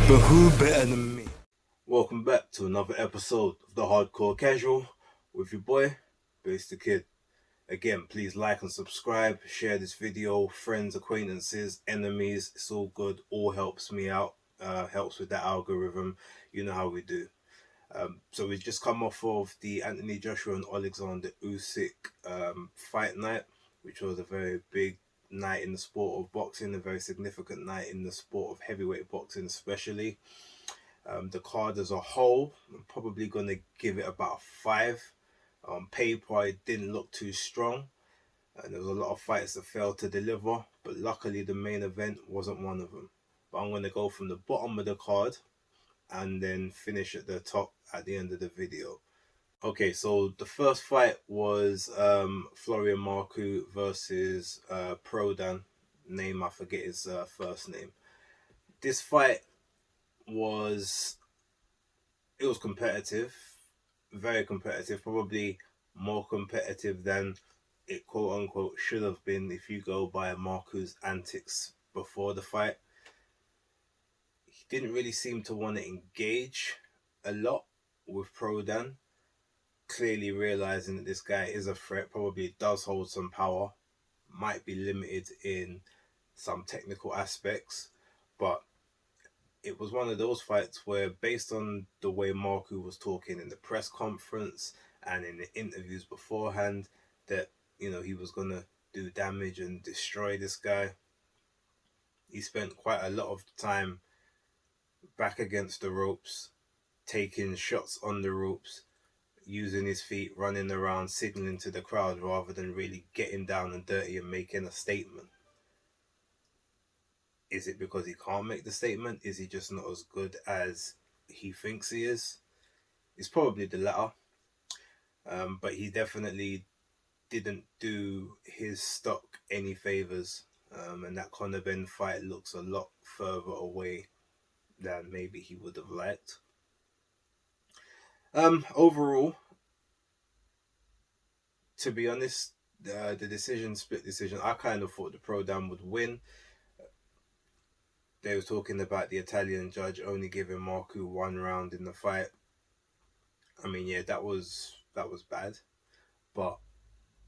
But who better than me? Welcome back to another episode of the Hardcore Casual with your boy, Base the Kid. Again, please like and subscribe, share this video, friends, acquaintances, enemies, it's all good, all helps me out, helps with that algorithm, you know how we do. So we've just come off of the Anthony Joshua and Oleksandr Usyk fight night, which was a very big night in the sport of boxing, a very significant night in the sport of heavyweight boxing especially. The card as a whole, I'm probably going to give it about a 5. On paper, it didn't look too strong, and there was a lot of fights that failed to deliver, but luckily the main event wasn't one of them. But I'm going to go from the bottom of the card and then finish at the top at the end of the video. Okay, so the first fight was Florian Marku versus Prodan. Name, I forget his first name. This fight was competitive, very competitive, probably more competitive than it quote unquote should have been if you go by Marku's antics before the fight. He didn't really seem to want to engage a lot with Prodan, clearly realizing that this guy is a threat, probably does hold some power, might be limited in some technical aspects, but it was one of those fights where, based on the way Marku was talking in the press conference and in the interviews beforehand, that he was gonna do damage and destroy this guy. He spent quite a lot of time back against the ropes, taking shots on the ropes, using his feet, running around, signaling to the crowd rather than really getting down and dirty and making a statement. Is it because he can't make the statement? Is he just not as good as he thinks he is? It's probably the latter. But he definitely didn't do his stock any favors. And that Conor Ben fight looks a lot further away than maybe he would have liked. Overall, to be honest, the split decision, I kind of thought the Prodan would win. They were talking about the Italian judge only giving Marku 1 round in the fight. I mean, yeah, that was bad, but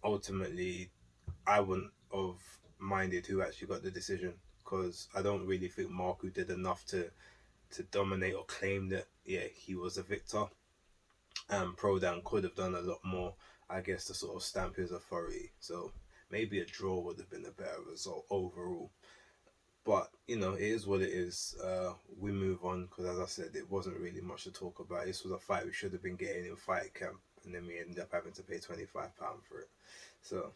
ultimately, I wouldn't have minded who actually got the decision, because I don't really think Marku did enough to dominate or claim that he was a victor. Prodan could have done a lot more, I guess, to sort of stamp his authority. So maybe a draw would have been a better result overall. But it is what it is. We move on, because as I said, it wasn't really much to talk about. This was a fight we should have been getting in fight camp, and then we ended up having to pay £25 for it. So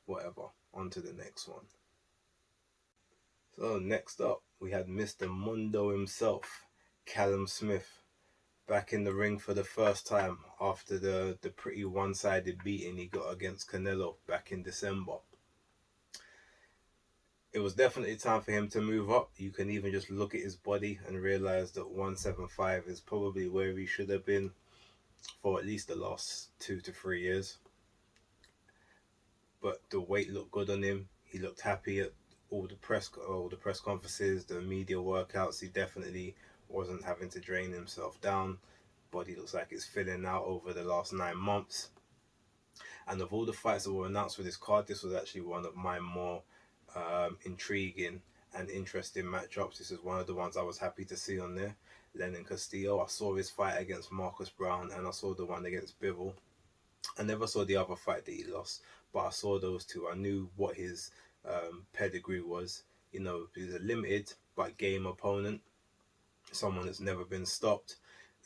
whatever. On to the next one. So next up, we had Mr. Mundo himself, Callum Smith, back in the ring for the first time after the pretty one-sided beating he got against Canelo back in December. It was definitely time for him to move up. You can even just look at his body and realize that 175 is probably where he should have been for at least the last 2 to 3 years. But the weight looked good on him. He looked happy at all the press conferences, the media workouts. He definitely wasn't having to drain himself down. Body looks like it's filling out over the last 9 months. And of all the fights that were announced for this card, this was actually one of my more intriguing and interesting matchups. This is one of the ones I was happy to see on there. Lennon Castillo. I saw his fight against Marcus Brown, and I saw the one against Bivol. I never saw the other fight that he lost, but I saw those two. I knew what his pedigree was. He's a limited but game opponent, someone that's never been stopped.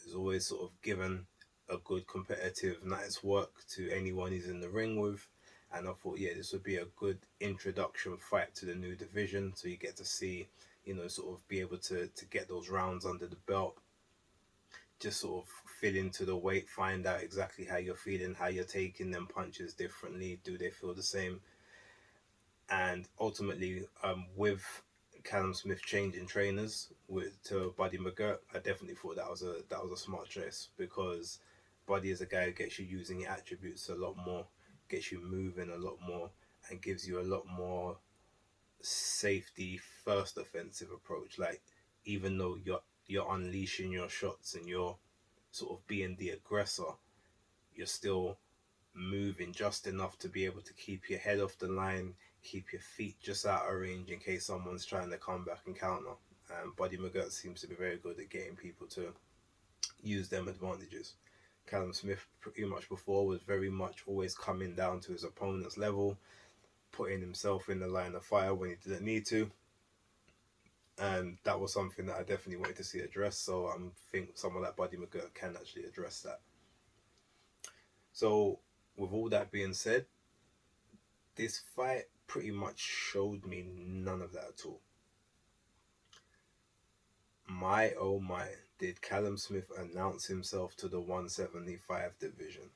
He's always sort of given a good competitive night's work to anyone he's in the ring with. And I thought, this would be a good introduction fight to the new division. So you get to see, sort of be able to get those rounds under the belt. Just sort of feel into the weight, find out exactly how you're feeling, how you're taking them punches differently. Do they feel the same? And ultimately, with Callum Smith changing trainers to Buddy McGirt, I definitely thought that was a smart choice, because Buddy is a guy who gets you using your attributes a lot more, gets you moving a lot more, and gives you a lot more safety first offensive approach. Like, even though you're you're unleashing your shots and you're sort of being the aggressor, you're still moving just enough to be able to keep your head off the line, keep your feet just out of range in case someone's trying to come back and counter. Buddy McGirt seems to be very good at getting people to use them advantages. Callum Smith, pretty much before, was very much always coming down to his opponent's level, putting himself in the line of fire when he didn't need to. And that was something that I definitely wanted to see addressed. So I think someone like Buddy McGirt can actually address that. So, with all that being said, this fight pretty much showed me none of that at all. My oh my, did Callum Smith announce himself to the 175 division?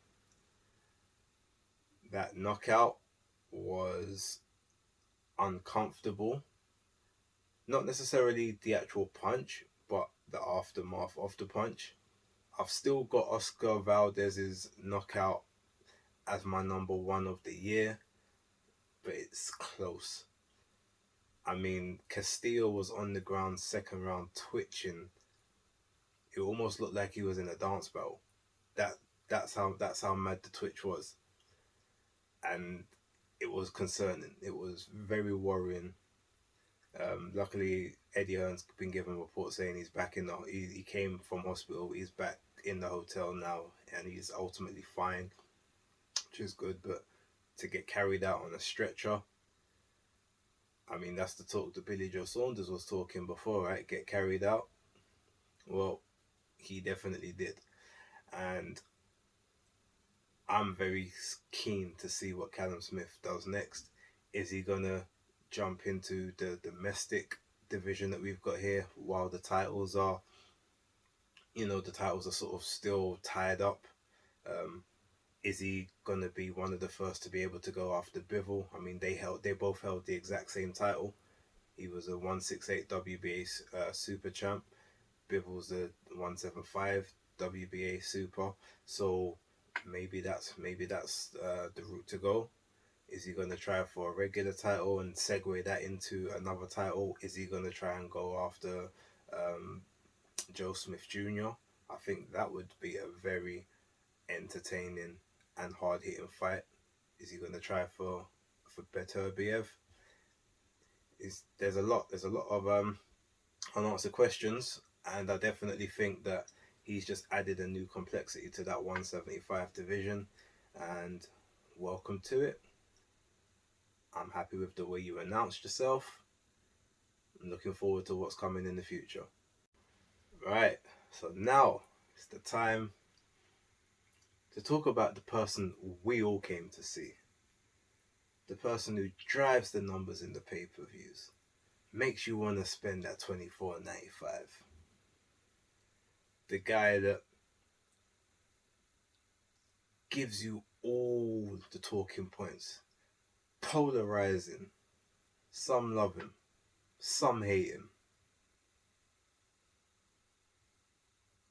That knockout was uncomfortable. Not necessarily the actual punch, but the aftermath of the punch. I've still got Oscar Valdez's knockout as my number one of the year, but it's close. I mean, Castillo was on the ground second round twitching. It almost looked like he was in a dance battle. That's how mad the twitch was. And it was concerning. It was very worrying. Luckily, Eddie Hearn's been given a report saying he's back in the. He came from hospital. He's back in the hotel now, and he's ultimately fine, which is good. But to get carried out on a stretcher, I mean, that's the talk that Billy Joe Saunders was talking before, right? Get carried out. Well, he definitely did, and I'm very keen to see what Callum Smith does next. Is he gonna jump into the domestic division that we've got here while the titles are, the titles are sort of still tied up? Is he gonna be one of the first to be able to go after Bivol? I mean, they both held the exact same title. He was a 168 WBA Super Champ. Bivol's the 175 WBA Super. So maybe that's the route to go. Is he going to try for a regular title and segue that into another title? Is he going to try and go after Joe Smith Jr.? I think that would be a very entertaining and hard hitting fight. Is he going to try for Beterbiev? There's a lot of unanswered questions, and I definitely think that he's just added a new complexity to that 175 division. And welcome to it. I'm happy with the way you announced yourself. I'm looking forward to what's coming in the future. Right, so now it's the time to talk about the person we all came to see. The person who drives the numbers in the pay-per-views. Makes you want to spend that $24.95. The guy that gives you all the talking points. Polarizing. Some love him. Some hate him.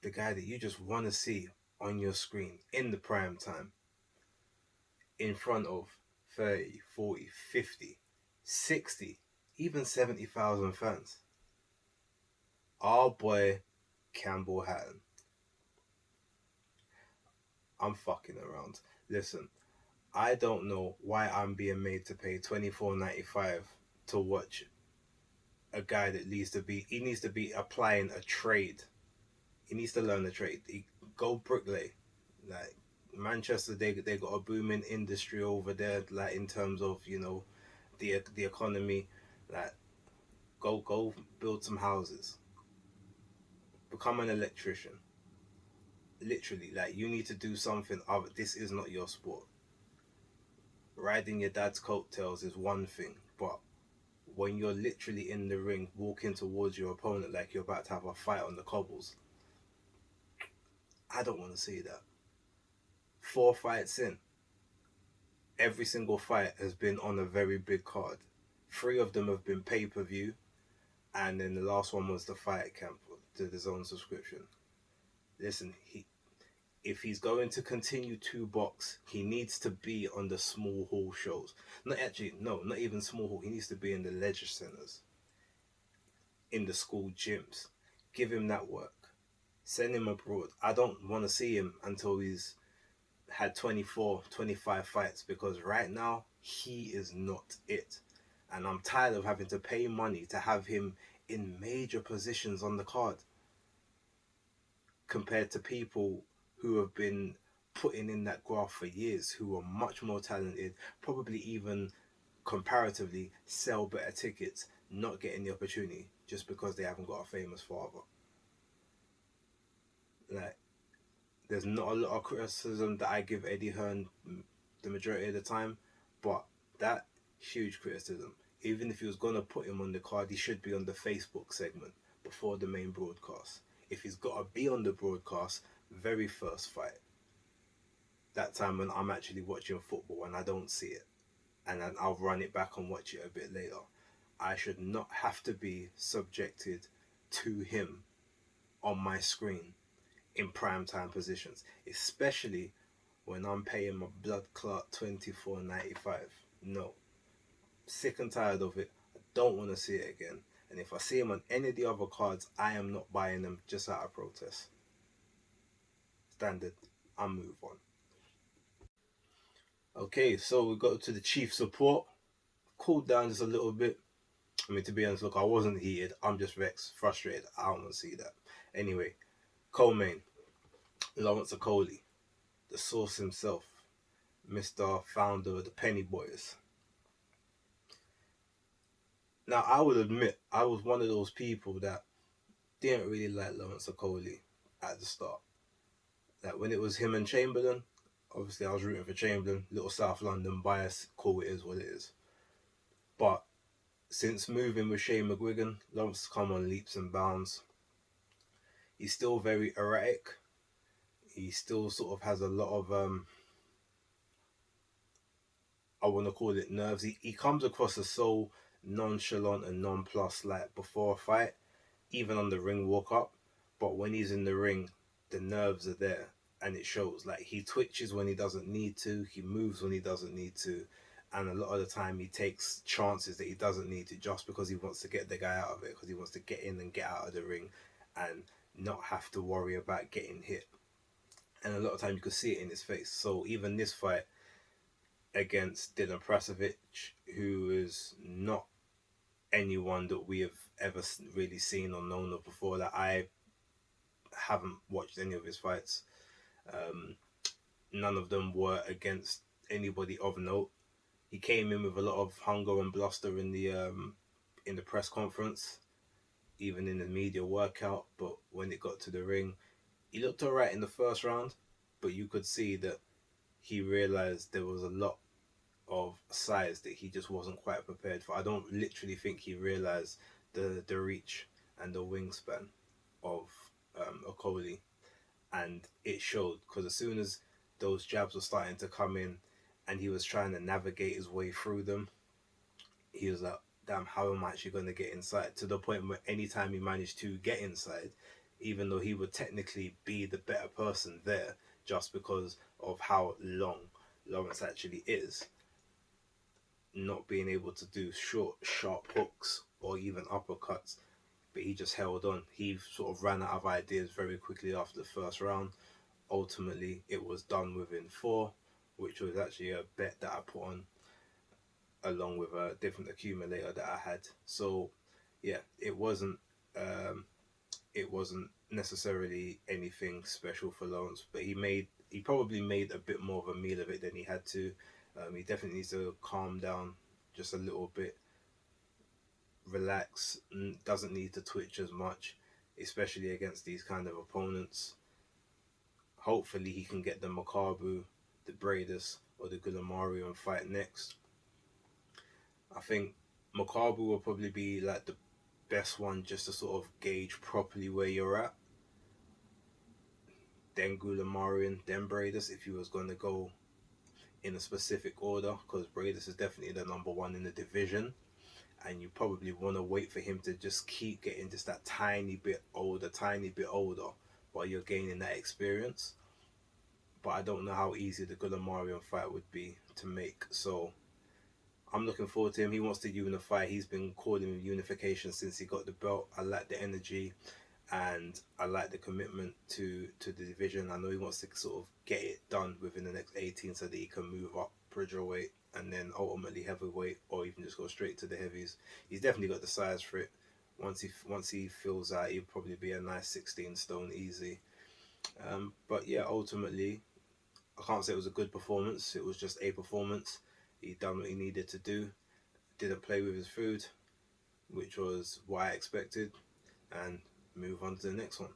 The guy that you just want to see on your screen in the prime time. In front of 30, 40, 50, 60, even 70,000 fans. Our boy Campbell Hatton. I'm fucking around. Listen, I don't know why I'm being made to pay $24.95 to watch a guy that needs to be applying a trade. He needs to learn a trade. Go bricklay. Like Manchester, they got a booming industry over there. Like in terms of the economy. Like go build some houses. Become an electrician. Literally, like you need to do something other. This is not your sport. Riding your dad's coattails is one thing, but when you're literally in the ring, walking towards your opponent like you're about to have a fight on the cobbles, I don't want to see that. 4 fights in, every single fight has been on a very big card. 3 of them have been pay-per-view, and then the last one was the fight camp, the DAZN subscription. Listen, if he's going to continue to box, he needs to be on the small hall shows. Not even small hall. He needs to be in the leisure centers, in the school gyms. Give him that work. Send him abroad. I don't want to see him until he's had 24, 25 fights, because right now he is not it. And I'm tired of having to pay money to have him in major positions on the card compared to people who have been putting in that graft for years, who are much more talented, probably even comparatively sell better tickets, not getting the opportunity just because they haven't got a famous father. Like, there's not a lot of criticism that I give Eddie Hearn the majority of the time, but that huge criticism. Even if he was gonna put him on the card, he should be on the Facebook segment before the main broadcast. If he's gotta be on the broadcast, very first fight. That time when I'm actually watching football and I don't see it, and then I'll run it back and watch it a bit later. I should not have to be subjected to him on my screen in prime time positions, especially when I'm paying my blood clot $24.95. No, sick and tired of it. I don't want to see it again. And if I see him on any of the other cards, I am not buying them just out of protest. Standard. I'll move on. Okay, so we got to the chief support. Cooled down just a little bit. I mean, to be honest, look, I wasn't heated. I'm just vexed, frustrated. I don't want to see that. Anyway, co-main, Lawrence Okolie, the source himself, Mr. Founder of the Penny Boys. Now, I will admit, I was one of those people that didn't really like Lawrence Okolie at the start. Like, when it was him and Chamberlain, obviously I was rooting for Chamberlain, little South London bias, cool, it is what it is. But since moving with Shane McGuigan, Lawrence has come on leaps and bounds. He's still very erratic. He still sort of has a lot of, I want to call it nerves. He comes across as so nonchalant and nonplussed, like before a fight, even on the ring walk up. But when he's in the ring, the nerves are there and it shows. Like, he twitches when he doesn't need to, he moves when he doesn't need to, and a lot of the time he takes chances that he doesn't need to just because he wants to get the guy out of it, because he wants to get in and get out of the ring and not have to worry about getting hit. And a lot of time you could see it in his face. So even this fight against Dylan Prasovic, who is not anyone that we have ever really seen or known of before, that I haven't watched any of his fights. None of them were against anybody of note. He came in with a lot of hunger and bluster in the press conference, even in the media workout. But when it got to the ring, he looked alright in the first round, but you could see that he realized there was a lot of size that he just wasn't quite prepared for. I don't literally think he realized the reach and the wingspan of Okolie, and it showed, because as soon as those jabs were starting to come in and he was trying to navigate his way through them, he was like, damn, how am I actually going to get inside? To the point where anytime he managed to get inside, even though he would technically be the better person there just because of how long Lawrence actually is, not being able to do short, sharp hooks or even uppercuts, but he just held on. He sort of ran out of ideas very quickly after the first round. Ultimately, it was done within 4, which was actually a bet that I put on along with a different accumulator that I had. So, yeah, it wasn't necessarily anything special for Lawrence, but he probably made a bit more of a meal of it than he had to. He definitely needs to calm down just a little bit, relax, doesn't need to twitch as much, especially against these kind of opponents. Hopefully he can get the Makabu, the Bradis, or the Gulamarian fight next. I think Makabu will probably be like the best one just to sort of gauge properly where you're at. Then Gulamarian, then Bradis if you was going to go in a specific order, because Bradis is definitely the number 1 in the division, and you probably want to wait for him to just keep getting just that tiny bit older while you're gaining that experience. But I don't know how easy the Gulamarian fight would be to make, so I'm looking forward to him. He wants to unify. He's been calling unification since he got the belt. I like the energy, and I like the commitment to the division. I know he wants to sort of get it done within the next 18 so that he can move up bridgerweight and then ultimately heavyweight, or even just go straight to the heavies. He's definitely got the size for it. Once he fills out, he'll probably be a nice 16 stone easy. But yeah, ultimately, I can't say it was a good performance. It was just a performance. He done what he needed to do. Didn't play with his food, which was what I expected, and move on to the next one.